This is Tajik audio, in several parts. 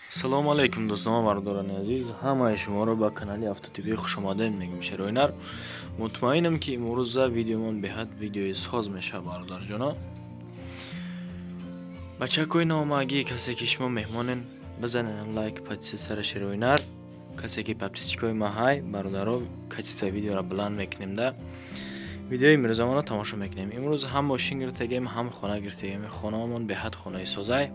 салому алайкум дӯстони бардорани азиз, ҳамаи шуморо ба канали Автотиви хушомадед мегӯям. Шароинар, мутмаинам ки имрӯза видеомон беҳад видеои соз мешавад. Бародарҷоно, бачакои номагӣ, касе ки шумо меҳмонен, бизанед лайк, подписатсияро. Шароинар, касе ки подписчикои маҳай, бародаро, качествои видеоро баланд мекунем да. Видеои имрӯзамонро тамошо мекунем. Имрӯз ҳам мошин гирифтагем, ҳам хона гирифтагем. Хонаамон беҳад хонаи созай.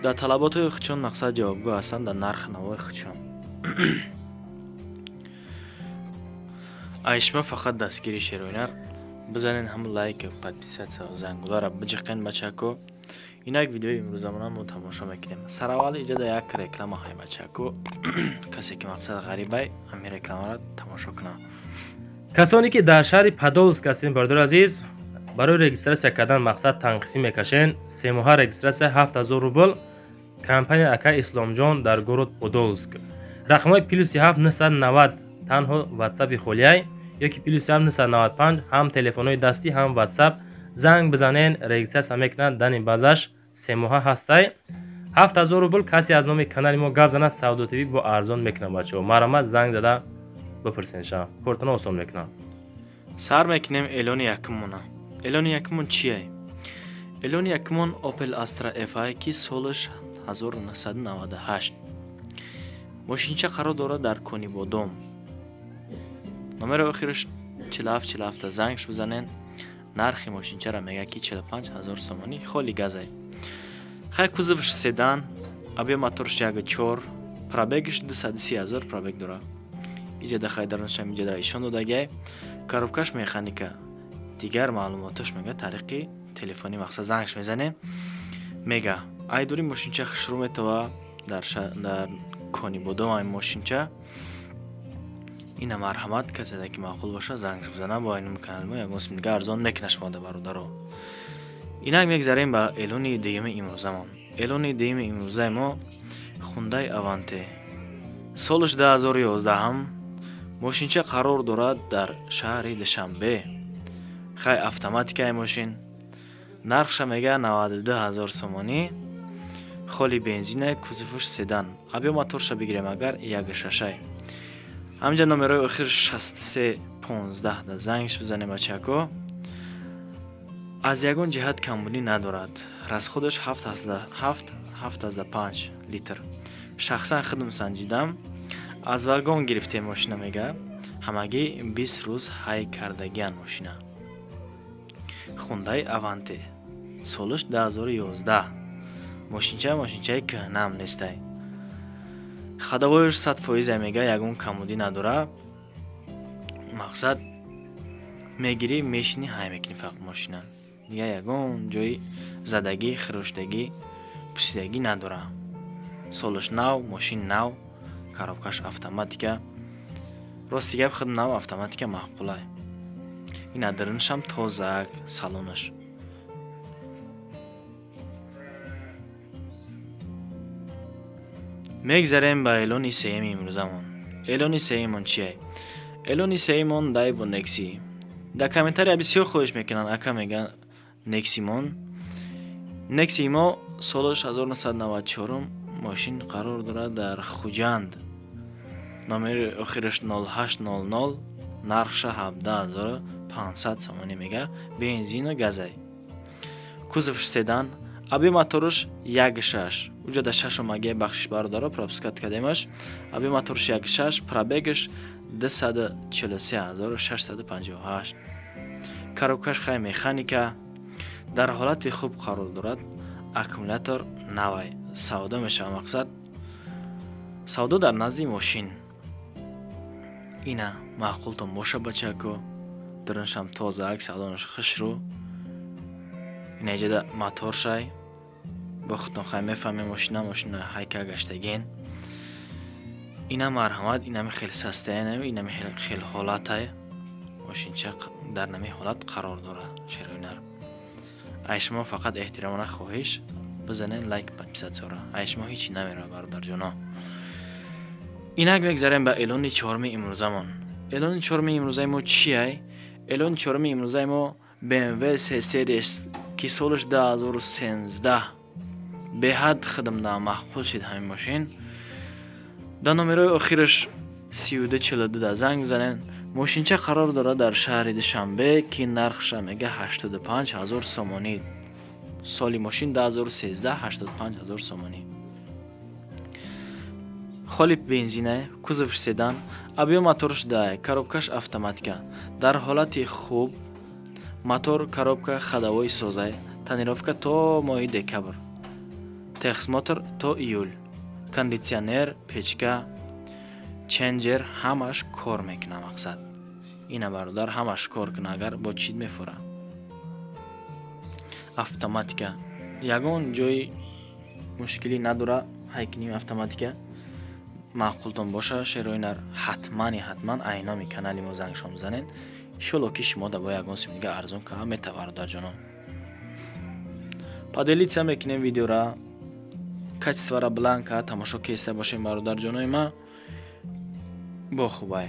Дар талаботои худшон мақсад ҷавобгӯ ҳастанд дар нархи навои худшон. Айшма фақат дастгири. Шароинар, бизанен ҳам лайк, подписатсия, зангуларо биҷиқен бачако. Инак видеои имрӯзамонро тамошо мекунем. Сараввали иҷода як реклама ҳай бачако. Касе ки мақсад ғарибай, ҳамин рекламаро тамошо кунад. касоне ки дар шаҳри Подольск ҳастем, бародор азиз, барои регистратсия кардан мақсад танқисӣ мекашен. семоҳа регистратсия 7000 рубл. компания Ака Исломҷон дар городи Подольск. рақамҳои +7 990 танҳо ватсапи холияй ёки +7 995 ҳам телефонҳои дастӣ, ҳам ватсап занг бизанен, регистратсия мекунанд. дани базаш семоҳа ҳастай 7000 рубл. касе аз номи канали мо гап занад, Савдо ТВ бо арзон мекунад бачаҳо. марамат занг зада бипурсен, ша кортона осон мекунад. Сар мекунем эълони якумона. Эълони якумон чие? Эълони якумон Opel Astra FI ки солаш 1998. мошинча қарор дорад дар Кони Бодом. номери охираш 4747 зангш бизанен. нархи мошинчаро мега ки 45000 сомонӣ, холи газай. хай кузовш седан, объем моторш 1.4, пробегш 230000 пробег дорад. иҷода хайдаронашам иҷодаро ишон додагай. коробкаш механика. дигар маълумоташ мега тариқи телефони мақсад зангш мезанем. мега айдури мошинча хушрӯ метава дар Кони Бодом. ай мошинча ина марҳамат, касе ки маъқул боша зангш бизана. бо айни канали мо ягон симга арзон мекунад шумода бародаро. инак мегзарем ба эълони дуюми имрӯзамон. эълони дуюми имрӯзаи мо Hyundai Avante. солаш 2011 мошинча қарор дорад дар шаҳри Душанбе. хай автоматикаи мошин. нархша мега 92000 сомонӣ, холи бензинай, кузовш седан. объем моторша бигирем агар 1.6. ҳамҷа номерои охир 6315 да зангш бизанем бачако. аз ягон ҷиҳат камбунӣ надорад. расходаш 7.5 литр. шахсан худм санҷидам. аз вагон гирифтем мошина мега. ҳамагӣ 20 рӯз ҳай кардагиян мошина. Hyundai Avante. солаш 2011. мошинчаи кӯҳнам нестай. хадавоиш 100% мега, ягон камбудӣ надора. мақсад мегирӣ мешини ҳай мекунӣ фақат мошина. дига ягон ҷои задагӣ, хироштагӣ, пусидагӣ надора. солаш нав, мошин нав, коробкаш автоматика. рости гап худ нав автоматика маъқулай. ина дарунашам тозаак, салонаш. мегзарем ба эълони сеюми имрӯзамон. эълони сеюмон чие? эълони сеюмон Daiwo Nexi. дар комментария бисёр хоҳиш мекунанд, ака мега Neximon. Nexi мо солаш 1994 мошин қарор дорад дар Хуҷанд. номери охираш 0800, нархша 17500 сомонӣ мега, бензину газай. кузовш седан, объем моторш 1.6. уҷода 6 маги бахшиш бародаро пропускат кадемаш. объем моторш 1.6, пробегаш 243658. коробкаш хай механика. дар ҳолати хуб қарор дорад. аккумулятор навай. савдо мешава мақсад. савдо дар назди мошин. ина маъқултон боша бачако. дарунашам тозаак, салонаш хушрӯ. ина иҷода моторшай. бо худтон хай мефаҳмем мошина ҳайка гаштагин. ина марҳамат, инами хел састаянами, инами хел ҳолатай. мошинча дар нами ҳолат қарор дорад. шароинар, ай шумо фақат эҳтиромона хоҳиш бизанен лайк, подписатсияро. ай шумо ҳичи намера бародарҷоно. инак мегзарем ба эълони чорми имрӯзамон. эълони чорми имрӯзаи мо чияй? эълони чорми имрӯзаи мо BMW 3 Series ки солаш 2013 беҳад хидмда маҳфуз шид ҳамин мошин. дар номерои охираш 3242 занг бизанед. мошинча қарор дорад дар шаҳри Душанбе ки нархша мега 85000 сомонӣ. соли мошин 2013 85000 сомонӣ. холи бензинае, кузов седан, объем моторш дай, коробкаш автоматика. дар ҳолати хуб, мотор, коробка ходовой созай, тонировка то моҳи декабр, техсмотор то июл, кондитсионер, печка, ченҷер ҳамаш кор мекуна. мақсад ина бародар ҳамаш кор куна. агар бо чид мефура автоматика ягон ҷои мушкилӣ надора. ҳайкуним автоматика маъқултон боша. шероинар ҳатман айноми канали мо зангшон бизанед. иншоалло ки шумо да бо ягон сим дига арзон ка метавар дарҷоно. поделиться мекунем видеора, качествора бланка тамошо кеста бошем бародарҷонои ма. бо хубай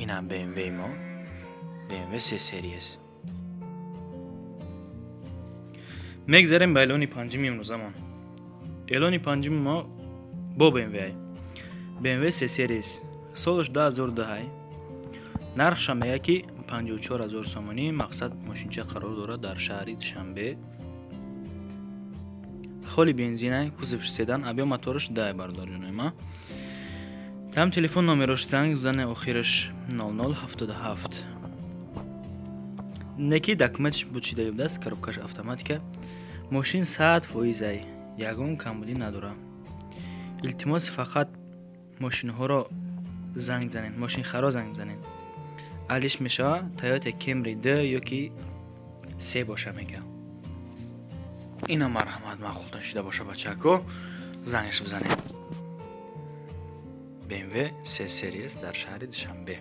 ина BMW мо BMW 3 series. мегзарем ба эълони панҷуми имрӯзамон. эълони панҷуми мо бо BMW 3 series солаш 2002. нархша мега ки 54000 сомонӣ. мақсад мошинча қарор дорад дар шаҳри Душанбе. холи бензина, кузов седан, объем моторш дай бародарҷонои ма. дам телефон номерош занг бизане, охираш 0077. неки документш бучида ёфтааст, коробкаш автоматика. мошин 100% ягон камбудӣ надора. илтимос фақат мошинҳоро занг занед, мошинхаро занг занед. алиш мешава Toyota Camry D ёки C боша мега. ина марҳамат маъқултон шуда боша бачако, зангш бизанед. BMW 3 series дар шаҳри Душанбе.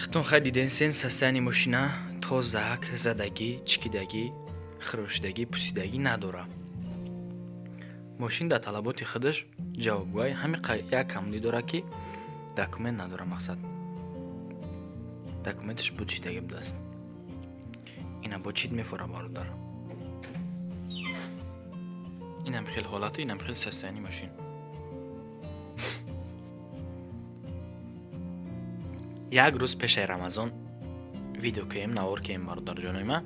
хитон хай диден сен састани мошина то зак, задагӣ, чикидагӣ, хирошидагӣ, пусидагӣ надора. мошин дар талаботи худаш ҷавобгӯй. ҳамин як камлӣ дора ки документ надора. мақсад документаш бучидагӣ будааст. ина бо чид мефура бародар. инам хел ҳолату, инам хел састани мошин. як рӯз пешаи рамазон видео кем навор кем бародарҷонои ма.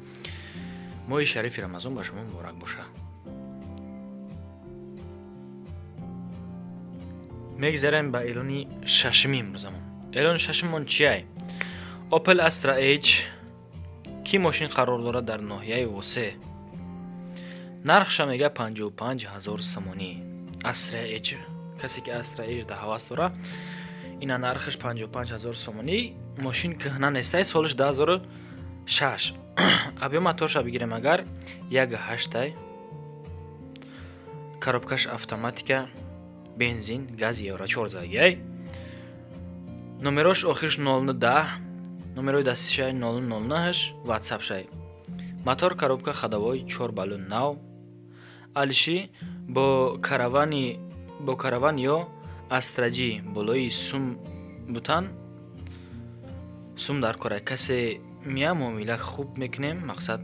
моҳи шарифи рамазон ба шумо муборак боша. мегзарем ба эълони шашуми имрӯзамон. эълони шашумон чиай? Opel Astra H ки мошин қарор дорад дар ноҳияи Восе. нархша мега 55000 сомонӣ. Astra H, касе ки Astra H да ҳавас дора, ина нархаш 55000 сомонӣ. мошин кӯҳна нестай, солиш 2006. объем моторша бигирем агар 1.8, коробкаш автоматика, бензин, газ евро 4 загай. номерош охирш 0010, номерои дастишай 0009, WhatsApp шай. мотор, коробка ходовой 4 балун нав. алиши бо караван ё астраҷи болои сум бутан. сум дар кора касе мия муомила хуб мекунем. мақсад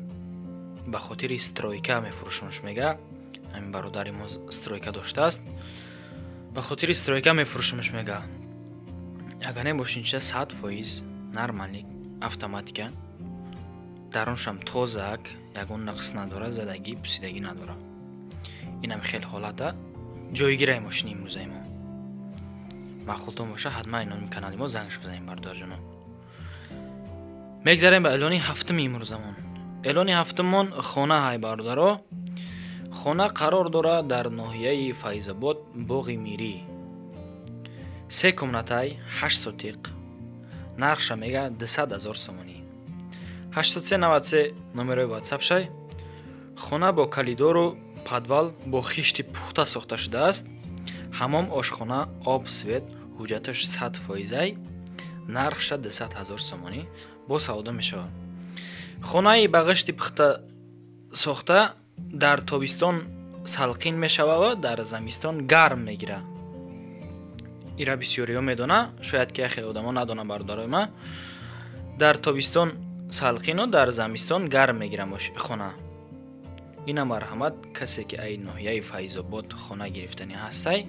ба хотири стройка мефурӯшмаш мега. ҳамин бародари мо стройка доштааст. ба хотири стройка мефурӯшмаш мега. ягоне мошинча 100% нормалик, автоматика. дароншам тозак, ягон нақс надора, задагӣ, пусидагӣ надора. инам хел ҳолата ҷойгираи мошини имрӯзаи мо. маъқултон боша, ҳатман иноми канали мо зангш бизанем бародарҷоно. мегзарем ба эълони ҳафтуми имрӯзамон. эълони ҳафтумон хона ҳай бародаро. хона қарор дорад дар ноҳияи Файзобод, боғи мирӣ. 3 комнатай, 8 сотиқ. нархша мега 200,000 сомонӣ. 8393 номерои WhatsApp шай. хона бо калидору подвал бо хишти пухта сохта шудааст. ҳамом, ошхона, об, свет, ҳуҷҷаташ 100%. нархша 200,000 сомонӣ. бо савдо мешавад. хонаи ба ғишти пухта сохта дар тобистон салқин мешава ва дар замистон гарм мегира. ира бисёриҳо медона, шояд ки яхе одамо надона бародарои ма. дар тобистон салқину дар замистон гарм мегирам хона. ина марҳамат касе ки ай ноҳияи Файзобод хона гирифтани ҳастай,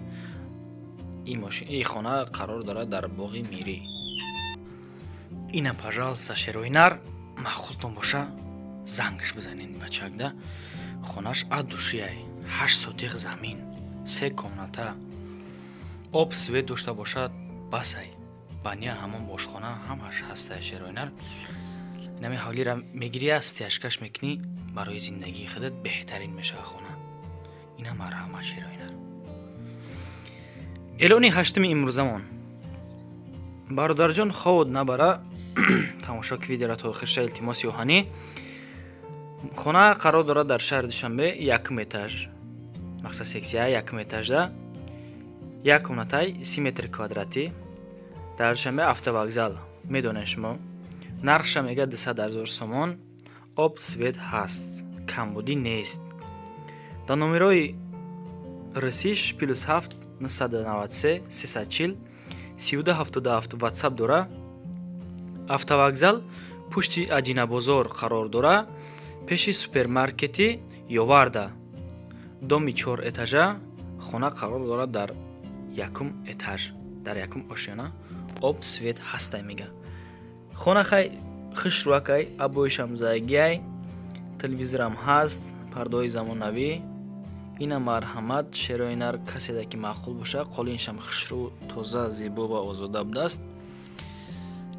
ин хона қарор дорад дар боғи Мирӣ. ина пожалуйста шероинар маъқултон боша зангаш бизанин бачакда. хонаш адушияй 8 сотиқ замин, 3 комната, об свет дошта бошад басай. бания ҳамон бошхона ҳамаш ҳастай шероинар. инами ҳавлира мегирӣ астиашкаш мекунӣ барои зиндагии худат беҳтарин мешава хона. ина марҳамат шероинар. эълони 8 имрӯзамон. бародарҷон ховод набара тамошо ки видеоро то охирша илтимоси оҳанӣ. хона қарор дорад дар шаҳри Душанбе 1 этаж, мақсад сексия 1 этажда, 1 комнатаи 30 метри квадратӣ дар Душанбе автовокзал. медонед шумо нархша мега 200,000 сомон. об свет ҳаст, камбудӣ нест. дар номерои рисиш +7 993 340 3277 ватсап дора. автовокзал пушти Аҷинабозор қарор дора, пеши супермаркети Ёварда. доми 4 этажа. хона қарор дора дар 1 этаж, дар 1 ошёна. об свет ҳастай мега. хона хай хушруакай, абоишам зайгиай, телевизорам ҳаст, пардаҳои замонавӣ. ина марҳамат шероинар каседа ки маъқул боша, қолиншам хушру тоза, зебо ва озода будааст.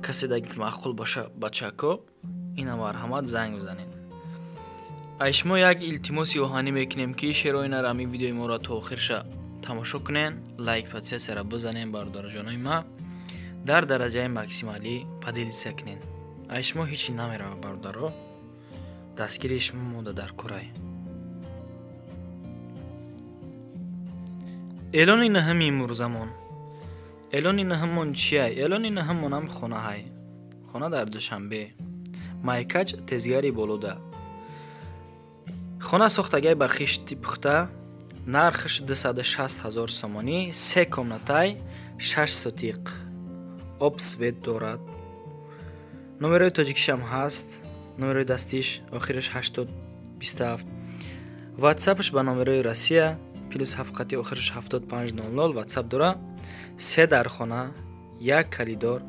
каседа ки маъқул боша бачако, ина марҳамат занг бизанед. ай шумо як илтимоси оҳанӣ мекунем ки шероинар ами видеои моро то охирша тамошо кунен, лайк подписатсияро бизанен бародарҷонои ма, дар дараҷаи максималӣ падилитсия кунен. ай шумо ҳечи намерава бародаро, дастгири шумо монда дар корай. эълони наҳами имрӯзамон. эълони наҳамон чияй? эълони наҳамонам хонаҳай. хона дар Душанбе, майкач тезгари болода. хона сохтагай ба хишти пухта, нархаш 260,000 сомонӣ, 3 комнатай 6 сотиқ, об свет дорад. номерои тоҷикишам ҳаст, номерои дастиш охираш 8027. ватсапш ба номерои Россия +7 охираш 7500 ватсап дора. 3 дар хона, 1 калидор,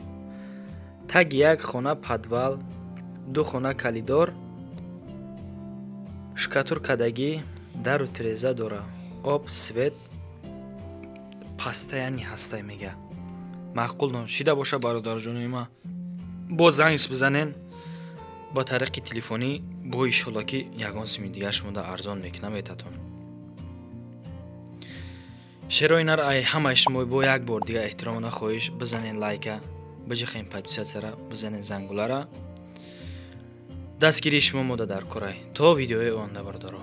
таги 1 хона подвал, 2 хона калидор, шкатуркадагӣ, дару тиреза дора. об свет пастаяни ҳастай мега. маъқул шида боша бародарҷонои ма, бо зангш бизанен ба тариқи телефонӣ, бо иншоалло ки ягон сими дига шумода арзон мекунам ветатон. шероинар ай ҳамаи шумо бо як бор дига эҳтиромона хоҳиш бизанен лайка, биҷихем подписатсияра, бизанен зангулара. дастгири шумо мода дар корай. то видеои оянда бародаро.